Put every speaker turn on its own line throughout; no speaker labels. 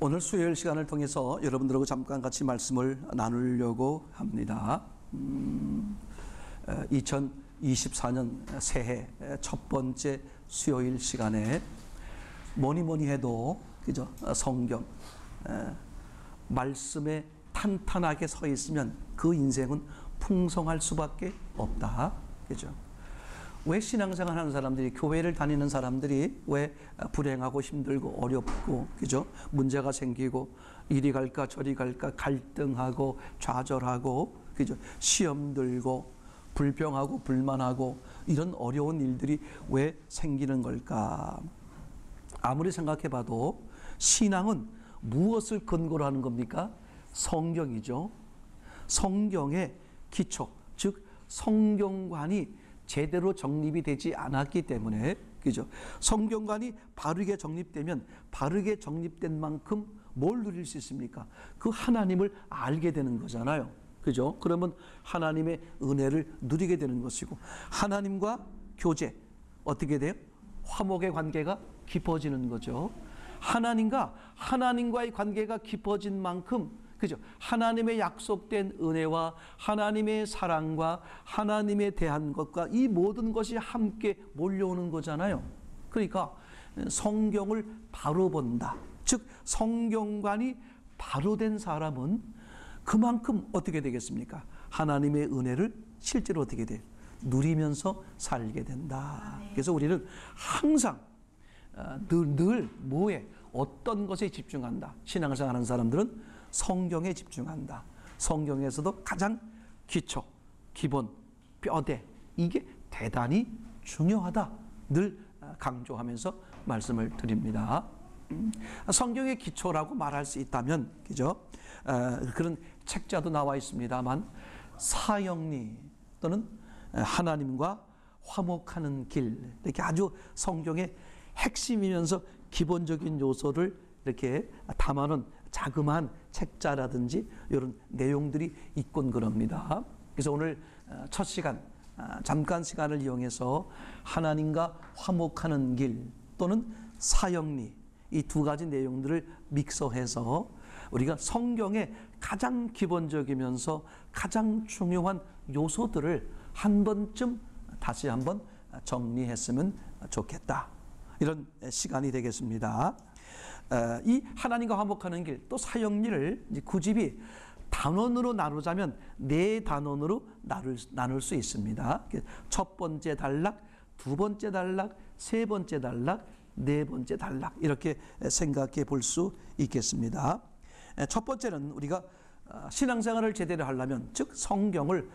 오늘 수요일 시간을 통해서 여러분들하고 잠깐 같이 말씀을 나누려고 합니다. 2024년 새해 첫 번째 수요일 시간에 뭐니 해도 그죠? 성경 말씀에 탄탄하게 서 있으면 그 인생은 풍성할 수밖에 없다. 그죠? 왜 신앙생활 하는 사람들이, 교회를 다니는 사람들이 왜 불행하고 힘들고 어렵고, 그죠? 문제가 생기고, 이리 갈까 저리 갈까 갈등하고 좌절하고, 그죠? 시험 들고, 불평하고 불만하고, 이런 어려운 일들이 왜 생기는 걸까? 아무리 생각해 봐도 신앙은 무엇을 근거로 하는 겁니까? 성경이죠. 성경의 기초, 즉 성경관이 제대로 정립이 되지 않았기 때문에, 그죠? 성경관이 바르게 정립되면 바르게 정립된 만큼 뭘 누릴 수 있습니까? 그 하나님을 알게 되는 거잖아요. 그죠? 그러면 하나님의 은혜를 누리게 되는 것이고, 하나님과 교제, 어떻게 돼요? 화목의 관계가 깊어지는 거죠. 하나님과의 관계가 깊어진 만큼, 그죠? 하나님의 약속된 은혜와 하나님의 사랑과 하나님에 대한 것과 이 모든 것이 함께 몰려오는 거잖아요. 그러니까 성경을 바로 본다. 즉 성경관이 바로 된 사람은 그만큼 어떻게 되겠습니까? 하나님의 은혜를 실제로 어떻게 돼요? 누리면서 살게 된다. 그래서 우리는 항상 늘 뭐에, 어떤 것에 집중한다. 신앙생활 하는 사람들은 성경에 집중한다. 성경에서도 가장 기초, 기본, 뼈대, 이게 대단히 중요하다. 늘 강조하면서 말씀을 드립니다. 성경의 기초라고 말할 수 있다면, 그죠? 그런 책자도 나와 있습니다만, 사형리 또는 하나님과 화목하는 길, 이렇게 아주 성경의 핵심이면서 기본적인 요소를 이렇게 담아놓은 자그마한 책자라든지 이런 내용들이 있곤 그럽니다. 그래서 오늘 첫 시간, 잠깐 시간을 이용해서 하나님과 화목하는 길 또는 사형리, 이 두 가지 내용들을 믹서해서 우리가 성경의 가장 기본적이면서 가장 중요한 요소들을 한 번쯤 다시 한번 정리했으면 좋겠다. 이런 시간이 되겠습니다. 이 하나님과 화목하는 길, 또 사형리를 구집이 단원으로 나누자면 네 단원으로 나눌 수 있습니다. 첫 번째 단락, 두 번째 단락, 세 번째 단락, 네 번째 단락, 이렇게 생각해 볼 수 있겠습니다. 첫 번째는 우리가 신앙생활을 제대로 하려면, 즉 성경을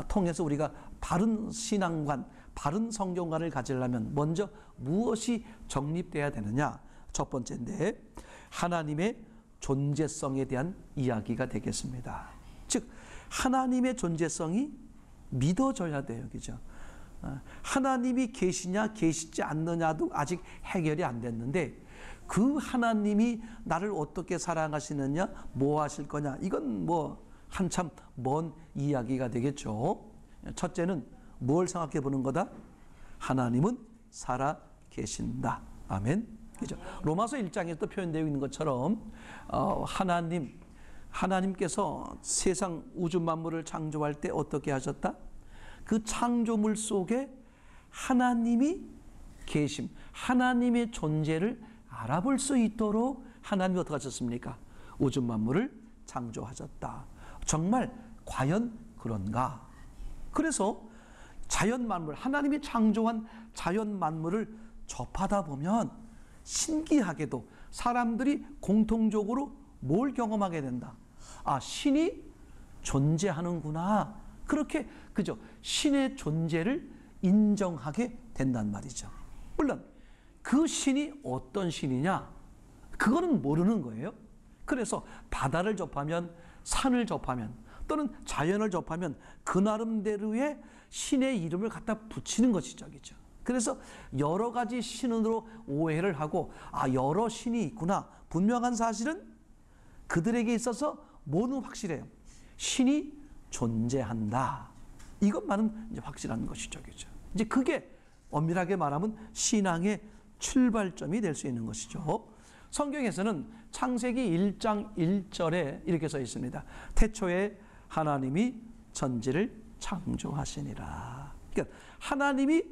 통해서 우리가 바른 신앙관, 바른 성경관을 가지려면 먼저 무엇이 정립돼야 되느냐? 첫 번째인데, 하나님의 존재성에 대한 이야기가 되겠습니다. 즉 하나님의 존재성이 믿어져야 돼요. 그죠? 하나님이 계시냐 계시지 않느냐도 아직 해결이 안 됐는데, 그 하나님이 나를 어떻게 사랑하시느냐, 뭐 하실 거냐, 이건 뭐 한참 먼 이야기가 되겠죠. 첫째는 뭘 생각해 보는 거다? 하나님은 살아 계신다. 아멘. 그죠? 로마서 1장에도 표현되어 있는 것처럼 하나님께서 세상 우주 만물을 창조할 때 어떻게 하셨다? 그 창조물 속에 하나님이 계심, 하나님의 존재를 알아볼 수 있도록 하나님이 어떻게 하셨습니까? 우주 만물을 창조하셨다. 정말 과연 그런가? 그래서 자연 만물, 하나님이 창조한 자연 만물을 접하다 보면 신기하게도 사람들이 공통적으로 뭘 경험하게 된다? 아, 신이 존재하는구나. 그렇게, 그죠? 신의 존재를 인정하게 된단 말이죠. 물론 그 신이 어떤 신이냐, 그거는 모르는 거예요. 그래서 바다를 접하면, 산을 접하면, 또는 자연을 접하면 그 나름대로의 신의 이름을 갖다 붙이는 것이죠. 그죠? 그래서 여러 가지 신으로 오해를 하고, 아, 여러 신이 있구나. 분명한 사실은 그들에게 있어서 뭐는 확실해요? 신이 존재한다. 이것만은 이제 확실한 것이죠. 그죠? 이제 그게 엄밀하게 말하면 신앙의 출발점이 될 수 있는 것이죠. 성경에서는 창세기 1장 1절에 이렇게 써 있습니다. 태초에 하나님이 천지를 창조하시니라. 그러니까 하나님이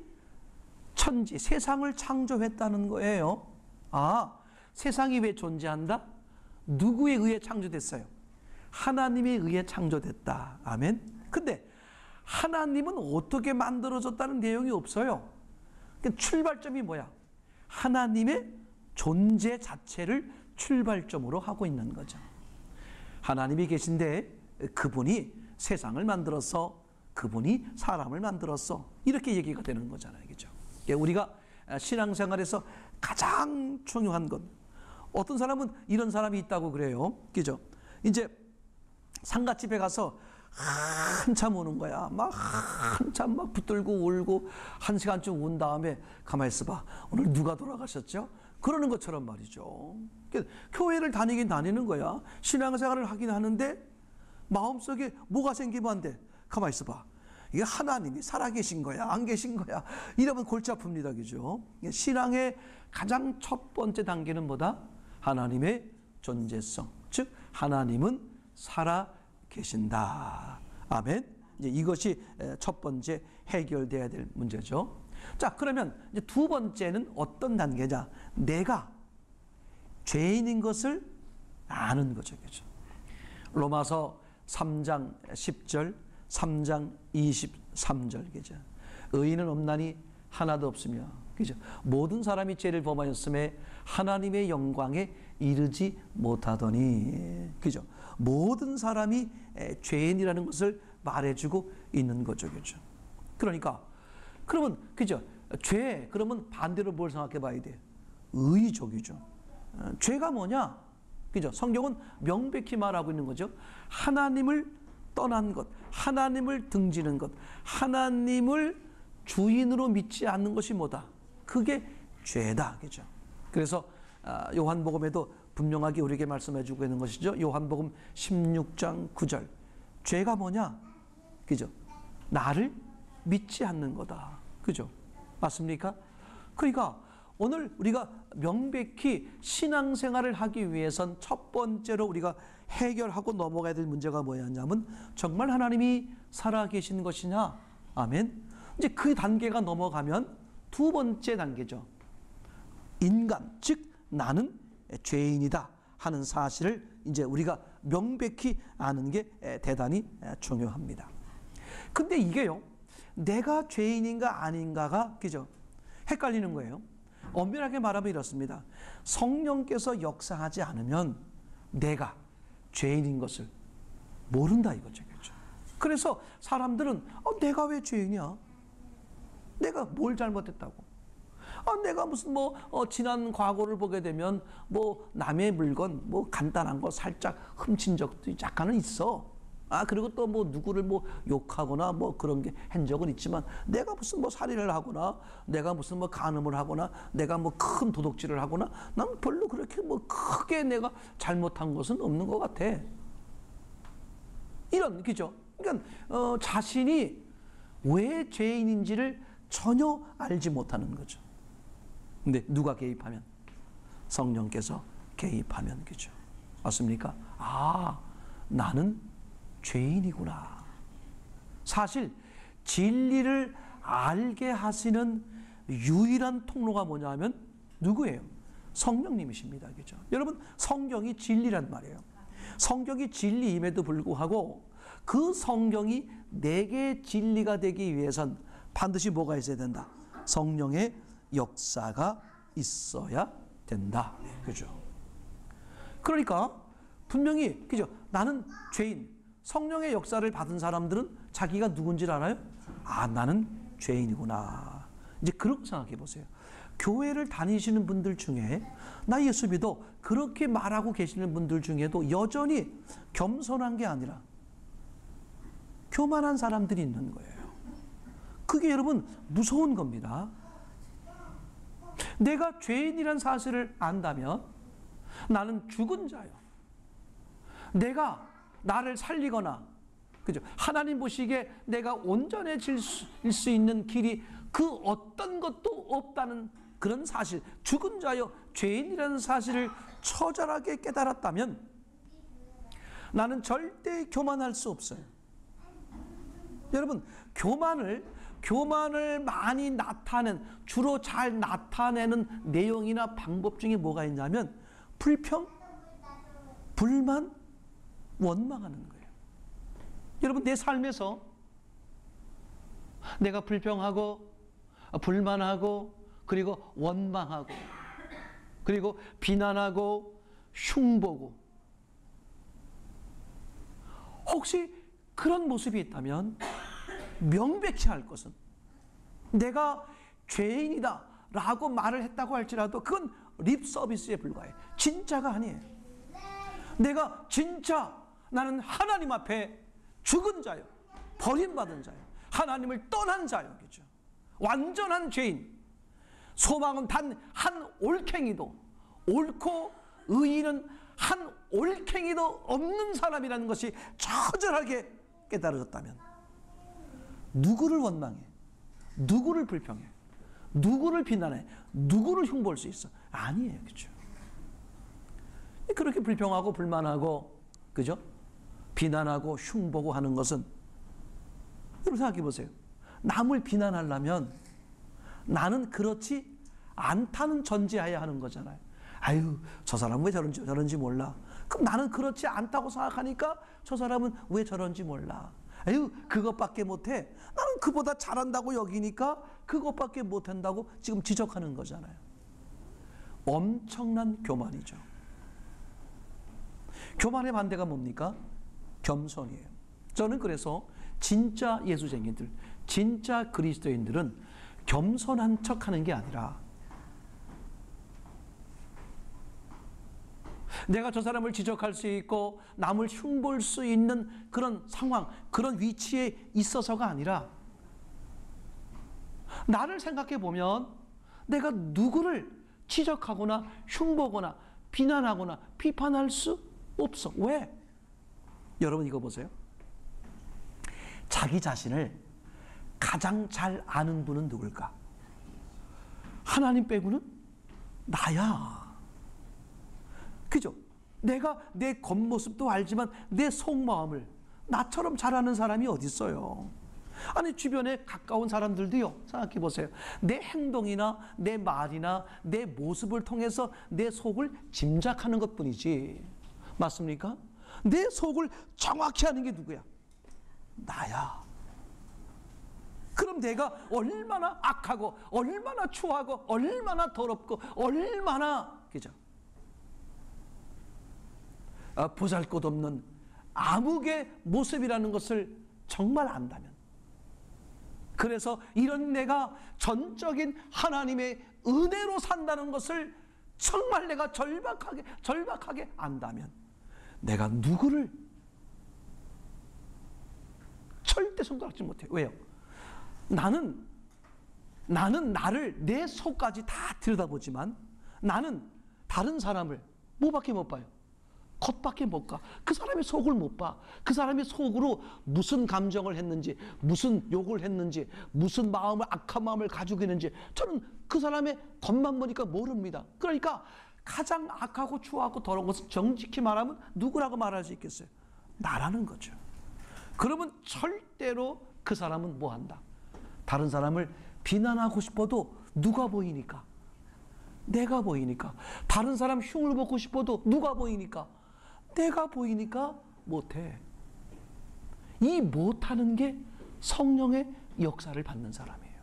천지, 세상을 창조했다는 거예요. 아, 세상이 왜 존재한다? 누구에 의해 창조됐어요? 하나님에 의해 창조됐다. 아멘. 근데 하나님은 어떻게 만들어졌다는 내용이 없어요. 그러니까 출발점이 뭐야? 하나님의 존재 자체를 출발점으로 하고 있는 거죠. 하나님이 계신데 그분이 세상을 만들어서 그분이 사람을 만들었어. 이렇게 얘기가 되는 거잖아요. 그죠? 우리가 신앙생활에서 가장 중요한 것. 어떤 사람은 이런 사람이 있다고 그래요. 그죠? 이제 상가집에 가서 한참 우는 거야. 막 한참 막 붙들고 울고 1시간쯤 운 다음에 가만히 있어봐. 오늘 누가 돌아가셨죠? 그러는 것처럼 말이죠. 교회를 다니긴 다니는 거야. 신앙생활을 하긴 하는데 마음속에 뭐가 생기면 안 돼. 가만히 있어봐. 이게 하나님이 살아계신 거야, 안 계신 거야. 이러면 골치 아픕니다. 그죠? 신앙의 가장 첫 번째 단계는 뭐다? 하나님의 존재성. 즉, 하나님은 살아계신다. 아멘. 이제 이것이 첫 번째 해결돼야 될 문제죠. 자, 그러면 이제 두 번째는 어떤 단계냐? 내가 죄인인 것을 아는 거죠. 그죠? 로마서 3장 10절, 3장 23절. 그죠? 의인은 없나니 하나도 없으며. 그죠? 모든 사람이 죄를 범하였음에 하나님의 영광에 이르지 못하더니. 그죠? 모든 사람이 죄인이라는 것을 말해주고 있는 거죠. 그죠? 그러니까, 그러면, 그죠? 죄, 그러면 반대로 뭘 생각해 봐야 돼? 의족이죠. 죄가 뭐냐? 그죠? 성경은 명백히 말하고 있는 거죠. 하나님을 떠난 것, 하나님을 등지는 것, 하나님을 주인으로 믿지 않는 것이 뭐다? 그게 죄다. 그죠? 그래서 요한복음에도 분명하게 우리에게 말씀해 주고 있는 것이죠. 요한복음 16장 9절. 죄가 뭐냐? 그죠? 나를 믿지 않는 거다. 그죠? 맞습니까? 그러니까 오늘 우리가 명백히 신앙생활을 하기 위해선 첫 번째로 우리가 해결하고 넘어가야 될 문제가 뭐였냐면 정말 하나님이 살아계신 것이냐? 아멘. 이제 그 단계가 넘어가면 두 번째 단계죠. 인간, 즉 나는 죄인이다 하는 사실을 이제 우리가 명백히 아는 게 대단히 중요합니다. 근데 이게요, 내가 죄인인가 아닌가가 그죠? 헷갈리는 거예요. 엄밀하게 말하면 이렇습니다. 성령께서 역사하지 않으면 내가 죄인인 것을 모른다 이거죠. 그렇죠? 그래서 사람들은 내가 왜 죄인이야? 내가 뭘 잘못했다고? 내가 무슨 지난 과거를 보게 되면 남의 물건 간단한 거 살짝 훔친 적도 약간은 있어. 그리고 또 누구를 욕하거나 그런 게 한 적은 있지만 내가 무슨 살인을 하거나 내가 무슨 간음을 하거나 내가 큰 도둑질을 하거나 난 별로 그렇게 크게 내가 잘못한 것은 없는 것 같아. 이런, 그죠? 그러니까 자신이 왜 죄인인지를 전혀 알지 못하는 거죠. 근데 누가 개입하면? 성령께서 개입하면, 그죠? 맞습니까? 나는 죄인이구나. 사실 진리를 알게 하시는 유일한 통로가 뭐냐면 누구예요? 성령님이십니다. 그죠? 여러분, 성경이 진리란 말이에요. 성경이 진리임에도 불구하고 그 성경이 내게 진리가 되기 위해선 반드시 뭐가 있어야 된다? 성령의 역사가 있어야 된다. 그죠? 그러니까 분명히, 그죠? 나는 죄인. 성령의 역사를 받은 사람들은 자기가 누군지를 알아요? 나는 죄인이구나. 이제 그렇게 생각해 보세요. 교회를 다니시는 분들 중에 나 예수 믿어 그렇게 말하고 계시는 분들 중에도 여전히 겸손한 게 아니라 교만한 사람들이 있는 거예요. 그게 여러분 무서운 겁니다. 내가 죄인이란 사실을 안다면 나는 죽은 자요. 내가 나를 살리거나, 그죠? 하나님 보시기에 내가 온전해질 수 있는 길이 그 어떤 것도 없다는 그런 사실, 죽은 자여 죄인이라는 사실을 처절하게 깨달았다면 나는 절대 교만할 수 없어요. 여러분, 교만을 많이 주로 잘 나타내는 내용이나 방법 중에 뭐가 있냐면 불평, 불만, 원망하는 거예요. 여러분, 내 삶에서 내가 불평하고 불만하고 그리고 원망하고 그리고 비난하고 흉보고 혹시 그런 모습이 있다면 명백히 할 것은 내가 죄인이다 라고 말을 했다고 할지라도 그건 립 서비스에 불과해. 진짜가 아니에요. 내가 진짜 나는 하나님 앞에 죽은 자요, 버림받은 자요, 하나님을 떠난 자요, 그죠? 완전한 죄인. 소망은 단 한 올챙이도, 옳고 의인은 한 올챙이도 없는 사람이라는 것이 처절하게 깨달아졌다면 누구를 원망해? 누구를 불평해? 누구를 비난해? 누구를 흉보할 수 있어? 아니에요, 그죠? 그렇게 불평하고 불만하고, 그죠? 비난하고 흉보고 하는 것은, 여러분 생각해 보세요. 남을 비난하려면 나는 그렇지 않다는 전제하에 하는 거잖아요. 아유, 저 사람은 왜 저런지 몰라. 그럼 나는 그렇지 않다고 생각하니까 저 사람은 왜 저런지 몰라. 아유, 그것밖에 못해. 나는 그보다 잘한다고 여기니까 그것밖에 못한다고 지금 지적하는 거잖아요. 엄청난 교만이죠. 교만의 반대가 뭡니까? 겸손이에요. 저는 그래서 진짜 예수쟁이들, 진짜 그리스도인들은 겸손한 척하는 게 아니라 내가 저 사람을 지적할 수 있고 남을 흉볼 수 있는 그런 상황, 그런 위치에 있어서가 아니라 나를 생각해 보면 내가 누구를 지적하거나 흉보거나 비난하거나 비판할 수 없어. 왜? 여러분 이거 보세요. 자기 자신을 가장 잘 아는 분은 누굴까? 하나님 빼고는 나야. 그죠? 내가 내 겉모습도 알지만 내 속마음을 나처럼 잘 아는 사람이 어디 있어요? 아니, 주변에 가까운 사람들도요, 생각해 보세요. 내 행동이나 내 말이나 내 모습을 통해서 내 속을 짐작하는 것 뿐이지. 맞습니까? 내 속을 정확히 아는 게 누구야? 나야. 그럼 내가 얼마나 악하고 얼마나 추하고 얼마나 더럽고 얼마나, 그죠? 보잘것없는 암흑의 모습이라는 것을 정말 안다면, 그래서 이런 내가 전적인 하나님의 은혜로 산다는 것을 정말 내가 절박하게 안다면 내가 누구를 절대 손가락질 못해. 왜요? 나는 나를 내 속까지 다 들여다보지만 나는 다른 사람을 뭐밖에 못 봐요? 겉밖에 못 가. 그 사람의 속을 못 봐. 그 사람의 속으로 무슨 감정을 했는지, 무슨 욕을 했는지, 무슨 악한 마음을 가지고 있는지 저는 그 사람의 겉만 보니까 모릅니다. 그러니까 가장 악하고 추하고 더러운 것은 정직히 말하면 누구라고 말할 수 있겠어요? 나라는 거죠. 그러면 절대로 그 사람은 뭐 한다? 다른 사람을 비난하고 싶어도 누가 보이니까? 내가 보이니까. 다른 사람 흉을 보고 싶어도 누가 보이니까? 내가 보이니까 못해. 이 못하는 게 성령의 역사를 받는 사람이에요.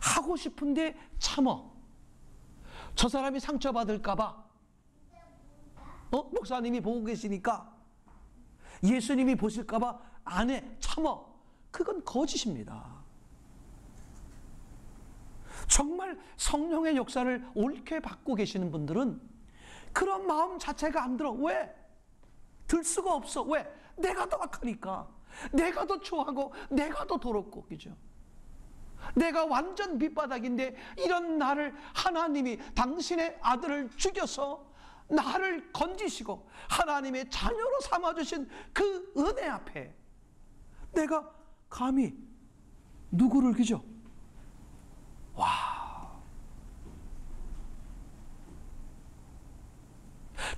하고 싶은데 참어. 저 사람이 상처받을까 봐. 목사님이 보고 계시니까, 예수님이 보실까 봐 안 해. 참어. 그건 거짓입니다. 정말 성령의 역사를 옳게 받고 계시는 분들은 그런 마음 자체가 안 들어. 왜? 들 수가 없어. 왜? 내가 더 악하니까. 내가 더 추하고 내가 더 더럽고, 그죠? 내가 완전 밑바닥인데 이런 나를 하나님이 당신의 아들을 죽여서 나를 건지시고 하나님의 자녀로 삼아주신 그 은혜 앞에 내가 감히 누구를, 그죠? 와,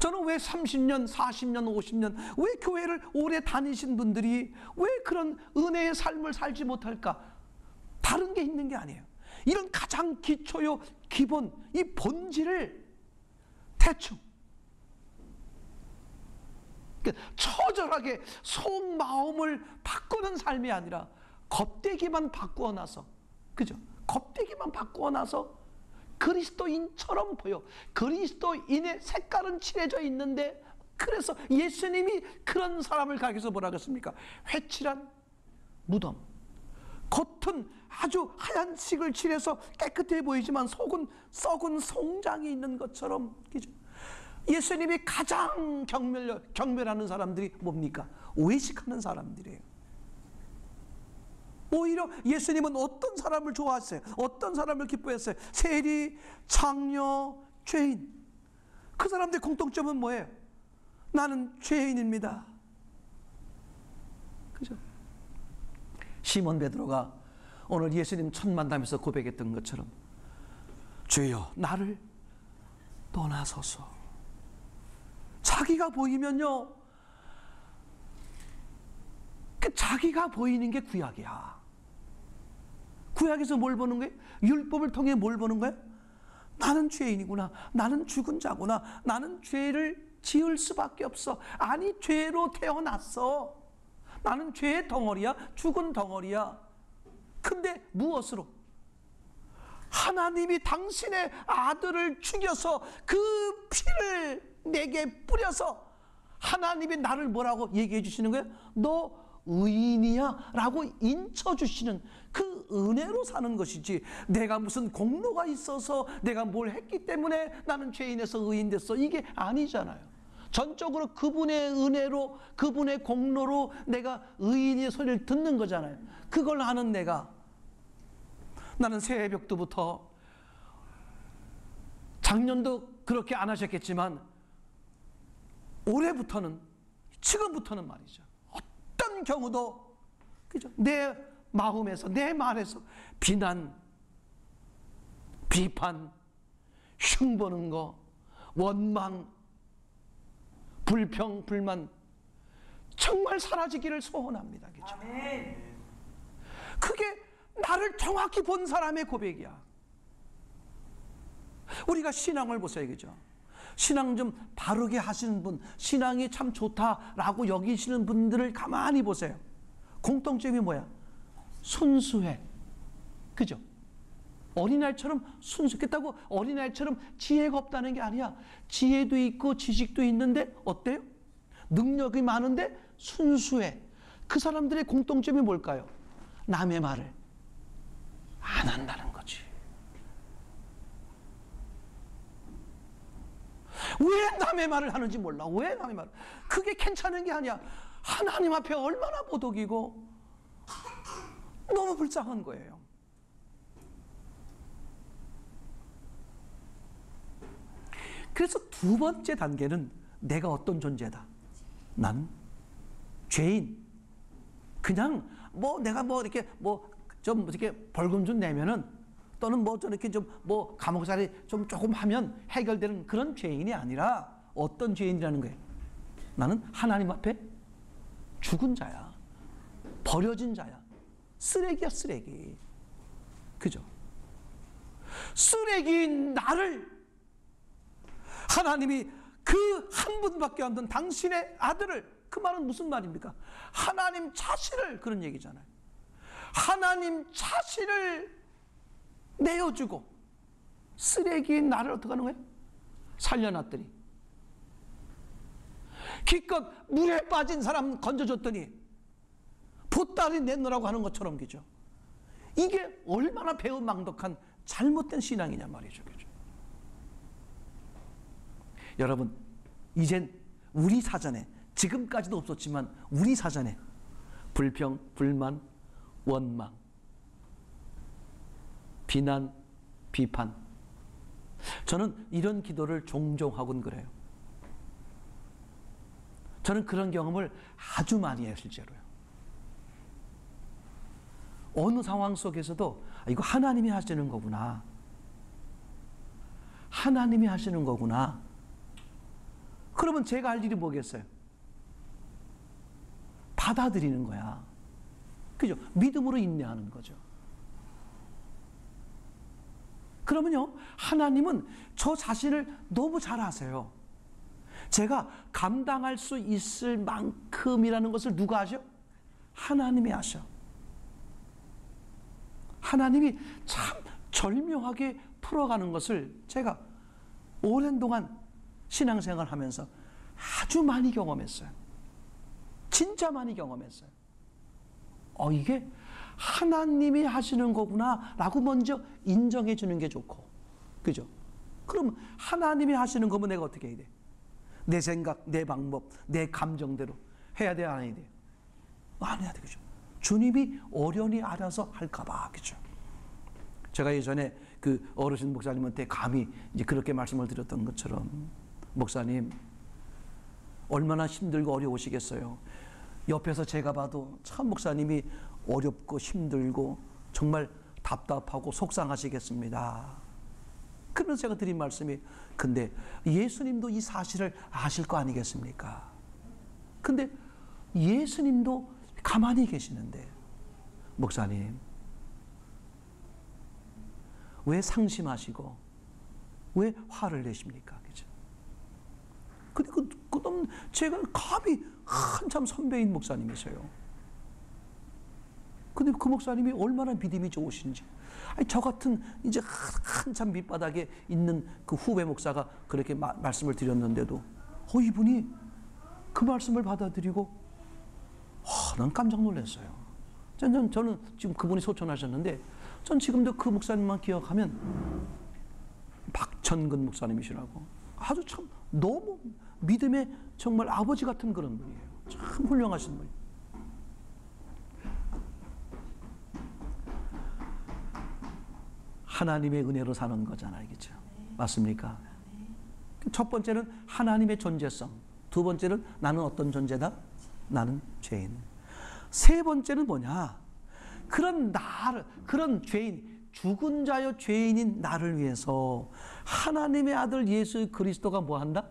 저는 왜 30년, 40년, 50년 왜 교회를 오래 다니신 분들이 왜 그런 은혜의 삶을 살지 못할까? 다른 게 있는 게 아니에요. 이런 가장 기초요, 기본, 이 본질을 대충 처절하게 속마음을 바꾸는 삶이 아니라 겉대기만 바꾸어 놔서, 그죠? 겉대기만 바꾸어 놔서 그리스도인처럼 보여. 그리스도인의 색깔은 칠해져 있는데, 그래서 예수님이 그런 사람을 가리켜서 뭐라 그랬습니까? 회칠한 무덤, 겉은 아주 하얀색을 칠해서 깨끗해 보이지만 속은 썩은 송장이 있는 것처럼, 그죠? 예수님이 가장 경멸하는 사람들이 뭡니까? 외식하는 사람들이에요. 오히려 예수님은 어떤 사람을 좋아하셨어요? 어떤 사람을 기뻐했어요? 세리, 창녀, 죄인. 그 사람들의 공통점은 뭐예요? 나는 죄인입니다. 그죠? 시몬 베드로가 오늘 예수님 첫 만남에서 고백했던 것처럼, 주여 나를 떠나소서. 자기가 보이면요, 그 자기가 보이는 게 구약이야. 구약에서 뭘 보는 거예요? 율법을 통해 뭘 보는 거예요? 나는 죄인이구나, 나는 죽은 자구나, 나는 죄를 지을 수밖에 없어. 아니, 죄로 태어났어. 나는 죄의 덩어리야, 죽은 덩어리야. 근데 무엇으로? 하나님이 당신의 아들을 죽여서 그 피를 내게 뿌려서 하나님이 나를 뭐라고 얘기해 주시는 거예요? 너 의인이야 라고 인쳐주시는 그 은혜로 사는 것이지, 내가 무슨 공로가 있어서 내가 뭘 했기 때문에 나는 죄인에서 의인 됐어, 이게 아니잖아요. 전적으로 그분의 은혜로, 그분의 공로로 내가 의인의 소리를 듣는 거잖아요. 그걸 아는 내가, 나는 새벽부터, 작년도 그렇게 안 하셨겠지만 올해부터는, 지금부터는 말이죠, 어떤 경우도, 그죠? 내 마음에서, 내 말에서 비난, 비판, 흉보는 거, 원망, 불평, 불만 정말 사라지기를 소원합니다. 그죠? 아멘. 그게 나를 정확히 본 사람의 고백이야. 우리가 신앙을 보세요. 그죠? 신앙 좀 바르게 하시는 분, 신앙이 참 좋다라고 여기시는 분들을 가만히 보세요. 공통점이 뭐야? 순수해. 그죠? 어린아이처럼 순수했다고 어린아이처럼 지혜가 없다는 게 아니야. 지혜도 있고 지식도 있는데 어때요? 능력이 많은데 순수해. 그 사람들의 공통점이 뭘까요? 남의 말을 안 한다는 거지. 왜 남의 말을 하는지 몰라. 왜 남의 말을. 그게 괜찮은 게 아니야. 하나님 앞에 얼마나 모독이고 너무 불쌍한 거예요. 그래서 두 번째 단계는 내가 어떤 존재다. 난 죄인. 그냥 뭐 내가 뭐 이렇게 뭐 좀 이렇게 벌금 좀 내면은, 또는 뭐 저렇게 좀 뭐 감옥살이 좀 조금 하면 해결되는 그런 죄인이 아니라 어떤 죄인이라는 거예요? 나는 하나님 앞에 죽은 자야. 버려진 자야. 쓰레기야, 쓰레기. 그죠? 쓰레기인 나를 하나님이 그 한 분밖에 안 된 당신의 아들을, 그 말은 무슨 말입니까? 하나님 자신을, 그런 얘기잖아요. 하나님 자신을 내어주고 쓰레기인 나를 어떻게 하는 거예요? 살려놨더니, 기껏 물에 빠진 사람 건져줬더니 보따리 내놓으라고 하는 것처럼, 그죠? 이게 얼마나 배은망덕한 잘못된 신앙이냐 말이죠. 그죠? 여러분, 이젠 우리 사전에, 지금까지도 없었지만 우리 사전에 불평, 불만, 원망, 비난, 비판, 저는 이런 기도를 종종 하곤 그래요. 저는 그런 경험을 아주 많이 해요. 실제로요. 어느 상황 속에서도 이거 하나님이 하시는 거구나, 하나님이 하시는 거구나, 그러면 제가 할 일이 뭐겠어요? 받아들이는 거야. 그죠? 믿음으로 인내하는 거죠. 그러면요, 하나님은 저 자신을 너무 잘 아세요. 제가 감당할 수 있을 만큼이라는 것을 누가 아셔? 하나님이 아셔. 하나님이 참 절묘하게 풀어가는 것을 제가 오랜 동안 신앙생활 하면서 아주 많이 경험했어요. 진짜 많이 경험했어요. 이게 하나님이 하시는 거구나 라고 먼저 인정해 주는 게 좋고, 그죠? 그럼 하나님이 하시는 거면 내가 어떻게 해야 돼? 내 생각, 내 방법, 내 감정대로 해야 돼, 안 해야 돼? 안 해야 되겠죠. 주님이 어련히 알아서 할까봐, 그죠? 제가 예전에 그 어르신 목사님한테 감히 이제 그렇게 말씀을 드렸던 것처럼, 목사님, 얼마나 힘들고 어려우시겠어요. 옆에서 제가 봐도 참 목사님이 어렵고 힘들고 정말 답답하고 속상하시겠습니다. 그러면서 제가 드린 말씀이, 근데 예수님도 이 사실을 아실 거 아니겠습니까? 근데 예수님도 가만히 계시는데, 목사님, 왜 상심하시고 왜 화를 내십니까? 그죠? 근데 그럼 제가 감히 한참 선배인 목사님이세요. 근데 그 목사님이 얼마나 믿음이 좋으신지, 저 같은 이제 한참 밑바닥에 있는 그 후배 목사가 그렇게 말씀을 드렸는데도 이분이 그 말씀을 받아들이고, 난 깜짝 놀랐어요. 저는 지금 그분이 소천하셨는데, 전 지금도 그 목사님만 기억하면 박천근 목사님이시라고, 아주 참 너무 믿음의 정말 아버지 같은 그런 분이에요. 참 훌륭하신 분이에요. 하나님의 은혜로 사는 거잖아요, 그렇죠? 맞습니까? 첫 번째는 하나님의 존재성, 두 번째는 나는 어떤 존재다? 나는 죄인. 세 번째는 뭐냐? 그런 죄인, 죽은 자여 죄인인 나를 위해서 하나님의 아들 예수 그리스도가 뭐 한다?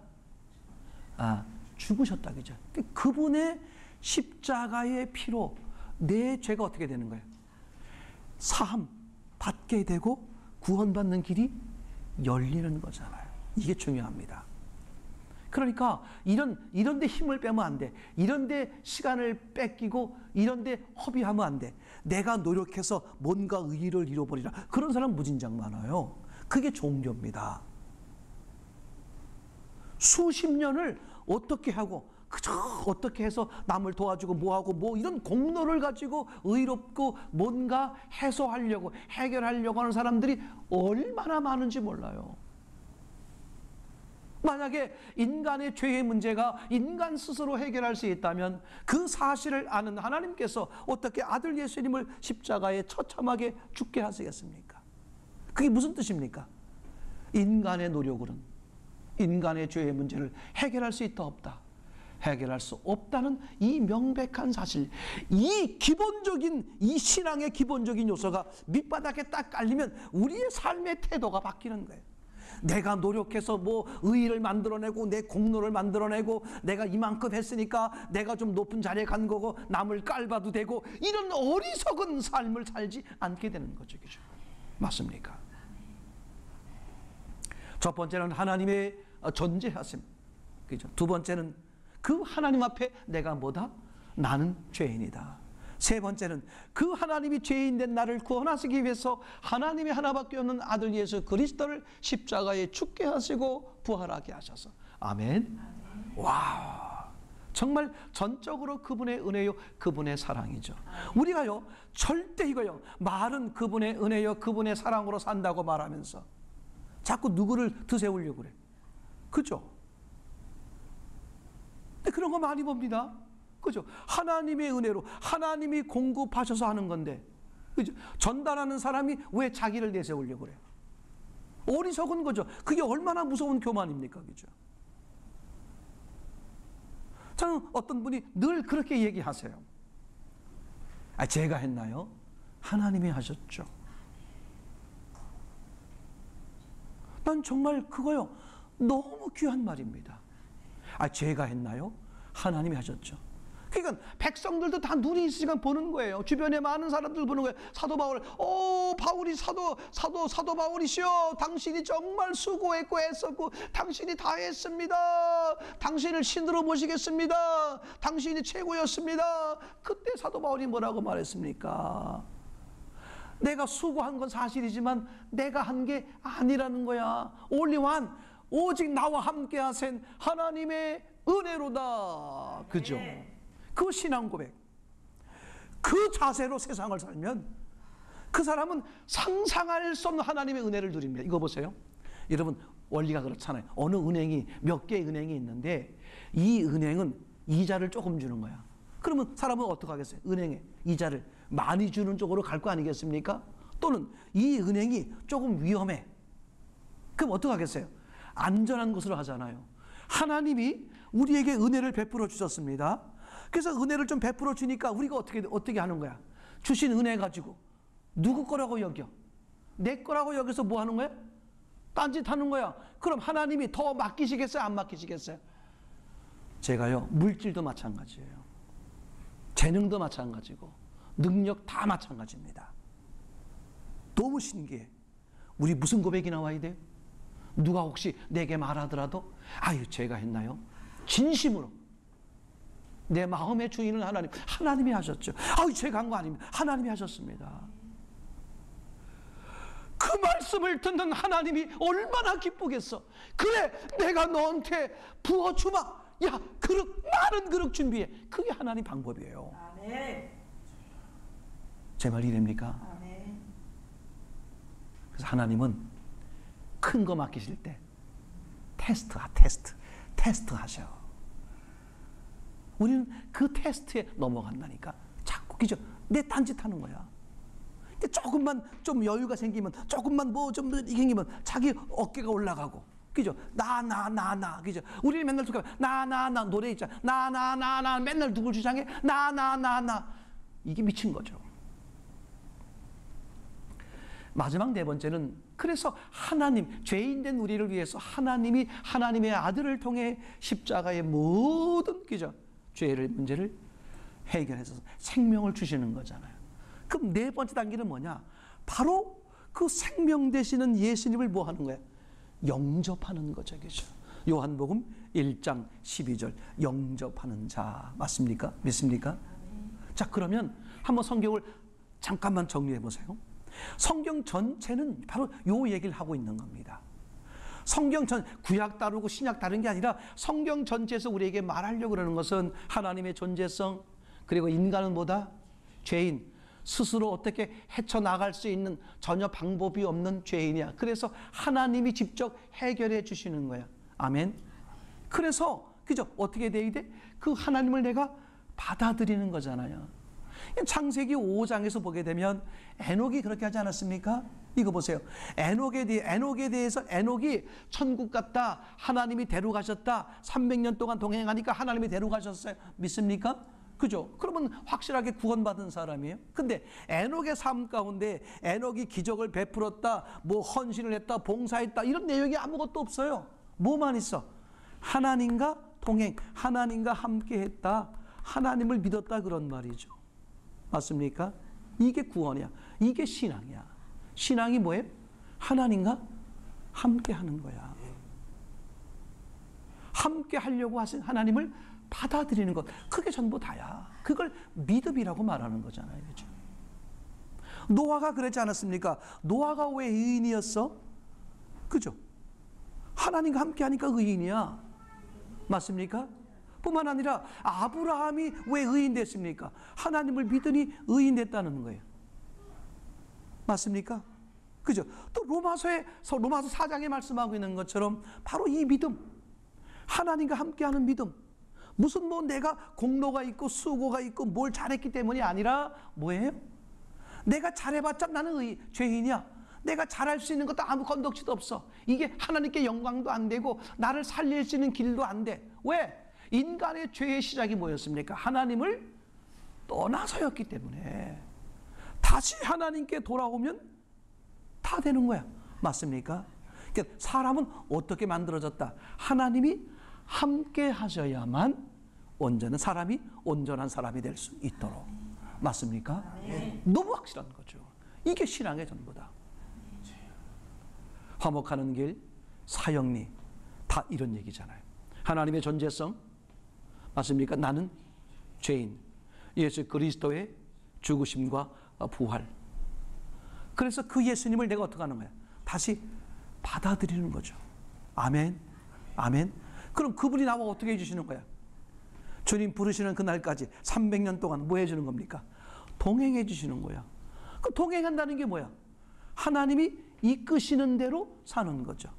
죽으셨다, 그죠? 그분의 십자가의 피로 내 죄가 어떻게 되는 거예요? 사함 받게 되고 구원받는 길이 열리는 거잖아요. 이게 중요합니다. 그러니까 이런 데 힘을 빼면 안 돼. 이런 데 시간을 뺏기고 이런 데 허비하면 안 돼. 내가 노력해서 뭔가 의의를 잃어버리라. 그런 사람 무진장 많아요. 그게 종교입니다. 수십 년을 어떻게 하고 그저 어떻게 해서 남을 도와주고 뭐하고 이런 공로를 가지고 의롭고 뭔가 해소하려고 해결하려고 하는 사람들이 얼마나 많은지 몰라요. 만약에 인간의 죄의 문제가 인간 스스로 해결할 수 있다면 그 사실을 아는 하나님께서 어떻게 아들 예수님을 십자가에 처참하게 죽게 하시겠습니까? 그게 무슨 뜻입니까? 인간의 노력으로는 인간의 죄의 문제를 해결할 수 있다 없다? 해결할 수 없다는 이 명백한 사실, 이 기본적인, 이 신앙의 기본적인 요소가 밑바닥에 딱 깔리면 우리의 삶의 태도가 바뀌는 거예요. 내가 노력해서 의의를 만들어내고 내 공로를 만들어내고 내가 이만큼 했으니까 내가 좀 높은 자리에 간 거고 남을 깔봐도 되고, 이런 어리석은 삶을 살지 않게 되는 거죠. 그죠? 맞습니까? 첫 번째는 하나님의 존재하심. 그죠? 두 번째는 그 하나님 앞에 내가 뭐다? 나는 죄인이다. 세 번째는 그 하나님이 죄인된 나를 구원하시기 위해서 하나님의 하나밖에 없는 아들 예수 그리스도를 십자가에 죽게 하시고 부활하게 하셔서. 아멘. 와, 정말 전적으로 그분의 은혜요, 그분의 사랑이죠. 우리가요 절대 이거요, 말은 그분의 은혜요, 그분의 사랑으로 산다고 말하면서 자꾸 누구를 드세우려고 그래. 그죠? 그런 거 많이 봅니다. 그죠? 하나님의 은혜로 하나님이 공급하셔서 하는 건데, 그죠? 전달하는 사람이 왜 자기를 내세우려고 그래요? 어리석은 거죠. 그게 얼마나 무서운 교만입니까? 그죠? 저는 어떤 분이 늘 그렇게 얘기하세요. 제가 했나요? 하나님이 하셨죠. 난 정말 그거요, 너무 귀한 말입니다. 아, 제가 했나요? 하나님이 하셨죠. 그러니까 백성들도 다 눈이 있으니까 보는 거예요. 주변에 많은 사람들 보는 거예요. 사도 바울, 바울이 사도 바울이시여, 당신이 정말 수고했고 애썼고 당신이 다 했습니다. 당신을 신으로 모시겠습니다. 당신이 최고였습니다. 그때 사도 바울이 뭐라고 말했습니까? 내가 수고한 건 사실이지만 내가 한 게 아니라는 거야. only one, 오직 나와 함께 하신 하나님의 은혜로다. 그죠? 그 신앙 고백, 그 자세로 세상을 살면 그 사람은 상상할 수 없는 하나님의 은혜를 누립니다. 이거 보세요. 여러분, 원리가 그렇잖아요. 어느 은행이 몇 개의 은행이 있는데 이 은행은 이자를 조금 주는 거야. 그러면 사람은 어떻게 하겠어요? 은행에 이자를 많이 주는 쪽으로 갈 거 아니겠습니까? 또는 이 은행이 조금 위험해. 그럼 어떻게 하겠어요? 안전한 곳으로 하잖아요. 하나님이 우리에게 은혜를 베풀어 주셨습니다. 그래서 은혜를 좀 베풀어 주니까 우리가 어떻게 하는 거야? 주신 은혜 가지고 누구 거라고 여겨? 내 거라고 여기서 뭐 하는 거야? 딴짓하는 거야. 그럼 하나님이 더 맡기시겠어요? 안 맡기시겠어요? 제가요, 물질도 마찬가지예요. 재능도 마찬가지고 능력 다 마찬가지입니다. 너무 신기해. 우리 무슨 고백이 나와야 돼요? 누가 혹시 내게 말하더라도 아유, 제가 했나요? 진심으로 내 마음의 주인은 하나님이 하셨죠. 아유, 제가 한 거 아닙니다. 하나님이 하셨습니다. 그 말씀을 듣는 하나님이 얼마나 기쁘겠어. 그래, 내가 너한테 부어주마. 야, 많은 그릇 준비해. 그게 하나님 방법이에요. 아멘. 제 말 이해됩니까? 아멘. 그래서 하나님은 큰 거 맡기실 때 테스트 하셔. 우리는 그 테스트에 넘어간다니까. 자꾸 그죠? 내 딴짓하는 거야. 조금만 좀 여유가 생기면, 조금만 뭐 좀 이기면 자기 어깨가 올라가고, 그죠? 나, 그죠? 우리 맨날 나 노래 있잖아. 나 맨날 누굴 주장해? 나 이게 미친 거죠. 마지막 네 번째는, 그래서 하나님, 죄인된 우리를 위해서 하나님이 하나님의 아들을 통해 십자가의 모든, 그죠? 죄의 문제를 해결해서 생명을 주시는 거잖아요. 그럼 네 번째 단계는 뭐냐? 바로 그 생명 되시는 예수님을 뭐 하는 거야? 영접하는 거죠. 그죠? 요한복음 1장 12절, 영접하는 자. 맞습니까? 믿습니까? 자, 그러면 한번 성경을 잠깐만 정리해 보세요. 성경 전체는 바로 요 얘기를 하고 있는 겁니다. 성경 구약 다르고 신약 다른 게 아니라 성경 전체에서 우리에게 말하려고 그러는 것은 하나님의 존재성, 그리고 인간은 뭐다? 죄인, 스스로 어떻게 헤쳐나갈 수 있는 전혀 방법이 없는 죄인이야. 그래서 하나님이 직접 해결해 주시는 거야. 아멘. 그래서 그죠? 어떻게 돼야 돼? 그 하나님을 내가 받아들이는 거잖아요. 창세기 5장에서 보게 되면 에녹이 그렇게 하지 않았습니까? 이거 보세요. 에녹에 대해서 에녹이 천국 갔다, 하나님이 데려가셨다, 300년 동안 동행하니까 하나님이 데려가셨어요. 믿습니까? 그죠? 그러면 확실하게 구원받은 사람이에요. 근데 에녹의 삶 가운데 에녹이 기적을 베풀었다, 뭐 헌신을 했다, 봉사했다, 이런 내용이 아무것도 없어요. 뭐만 있어? 하나님과 동행, 하나님과 함께 했다, 하나님을 믿었다, 그런 말이죠. 맞습니까? 이게 구원이야. 이게 신앙이야. 신앙이 뭐예요? 하나님과 함께 하는 거야. 함께 하려고 하신 하나님을 받아들이는 것, 그게 전부 다야. 그걸 믿음이라고 말하는 거잖아요. 그죠? 노아가 그랬지 않았습니까? 노아가 왜 의인이었어? 그죠? 하나님과 함께 하니까 의인이야. 맞습니까? 뿐만 아니라 아브라함이 왜 의인 됐습니까? 하나님을 믿으니 의인 됐다는 거예요. 맞습니까? 그죠? 또 로마서 4장에 말씀하고 있는 것처럼 바로 이 믿음, 하나님과 함께하는 믿음, 무슨 뭐 내가 공로가 있고 수고가 있고 뭘 잘했기 때문이 아니라 뭐예요? 내가 잘해봤자 나는 죄인이야. 내가 잘할 수 있는 것도 아무 건덕지도 없어. 이게 하나님께 영광도 안 되고 나를 살릴 수 있는 길도 안 돼. 왜? 인간의 죄의 시작이 뭐였습니까? 하나님을 떠나서였기 때문에 다시 하나님께 돌아오면 다 되는 거야. 맞습니까? 그러니까 사람은 어떻게 만들어졌다? 하나님이 함께 하셔야만 온전한 사람이 될 수 있도록. 맞습니까? 너무 확실한 거죠. 이게 신앙의 전부다. 화목하는 길, 사형리, 다 이런 얘기잖아요. 하나님의 존재성, 맞습니까? 나는 죄인, 예수 그리스도의 죽으심과 부활. 그래서 그 예수님을 내가 어떻게 하는 거야? 다시 받아들이는 거죠. 아멘, 아멘. 그럼 그분이 나와 어떻게 해주시는 거야? 주님 부르시는 그날까지 300년 동안 뭐 해주는 겁니까? 동행해 주시는 거야. 그 동행한다는 게 뭐야? 하나님이 이끄시는 대로 사는 거죠.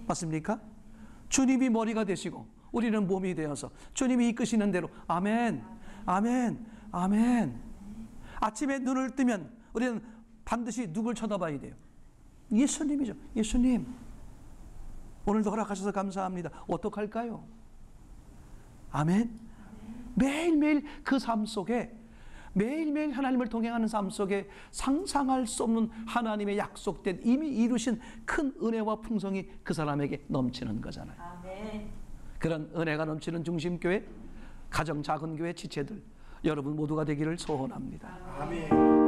맞습니까? 주님이 머리가 되시고 우리는 몸이 되어서 주님이 이끄시는 대로. 아멘, 아멘, 아멘. 아침에 눈을 뜨면 우리는 반드시 누굴 쳐다봐야 돼요? 예수님이죠. 예수님, 오늘도 허락하셔서 감사합니다. 어떡할까요? 아멘. 매일매일 그 삶 속에, 매일매일 하나님을 동행하는 삶 속에 상상할 수 없는 하나님의 약속된 이미 이루신 큰 은혜와 풍성이 그 사람에게 넘치는 거잖아요. 아멘. 그런 은혜가 넘치는 중심교회, 가정 작은 교회 지체들 여러분 모두가 되기를 소원합니다.
아멘.